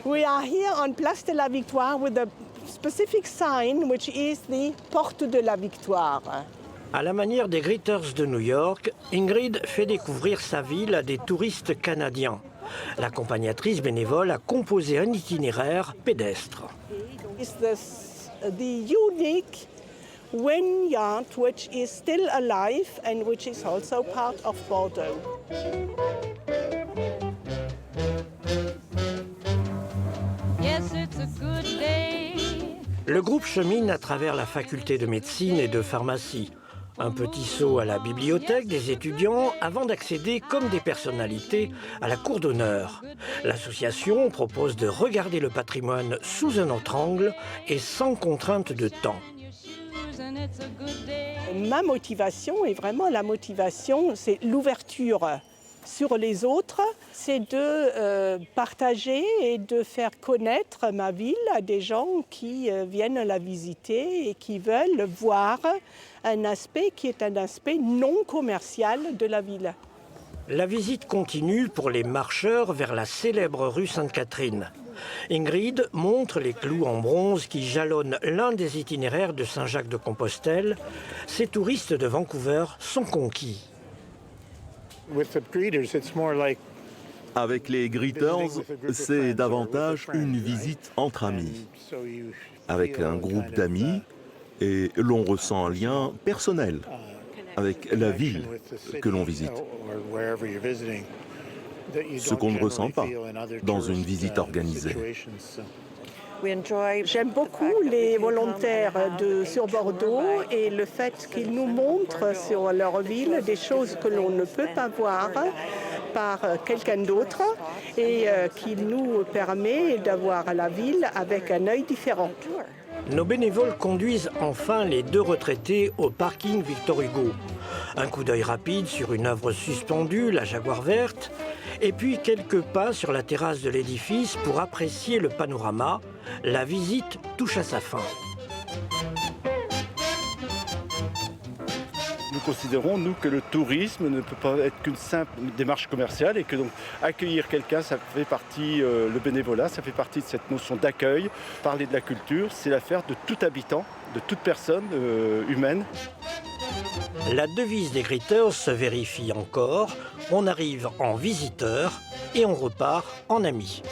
We are here on Place de la Victoire with a specific sign which is the Porte de la Victoire. À la manière des Greeters de New York, Ingrid fait découvrir sa ville à des touristes canadiens. L'accompagnatrice bénévole a composé un itinéraire pédestre. It's the unique vineyard which is still alive and which is also part of Bordeaux. Yes, it's a good day. Le groupe chemine à travers la faculté de médecine et de pharmacie. Un petit saut à la bibliothèque des étudiants avant d'accéder comme des personnalités à la cour d'honneur. L'association propose de regarder le patrimoine sous un autre angle et sans contrainte de temps. Ma motivation, et vraiment la motivation, c'est l'ouverture sur les autres, c'est de partager et de faire connaître ma ville à des gens qui viennent la visiter et qui veulent voir un aspect qui est un aspect non commercial de la ville. La visite continue pour les marcheurs vers la célèbre rue Sainte-Catherine. Ingrid montre les clous en bronze qui jalonnent l'un des itinéraires de Saint-Jacques-de-Compostelle. Ces touristes de Vancouver sont conquis. Avec les greeters, c'est davantage une visite entre amis, avec un groupe d'amis, et l'on ressent un lien personnel avec la ville que l'on visite. Ce qu'on ne ressent pas dans une visite organisée. J'aime beaucoup les volontaires sur Bordeaux et le fait qu'ils nous montrent sur leur ville des choses que l'on ne peut pas voir par quelqu'un d'autre et qui nous permet d'avoir la ville avec un œil différent. Nos bénévoles conduisent enfin les deux retraités au parking Victor Hugo. Un coup d'œil rapide sur une œuvre suspendue, la Jaguar verte, et puis quelques pas sur la terrasse de l'édifice pour apprécier le panorama. La visite touche à sa fin. Nous considérons, nous, que le tourisme ne peut pas être qu'une simple démarche commerciale et que donc accueillir quelqu'un, ça fait partie, le bénévolat, ça fait partie de cette notion d'accueil. Parler de la culture, c'est l'affaire de tout habitant, de toute personne humaine. La devise des Greeters se vérifie encore. On arrive en visiteur et on repart en ami.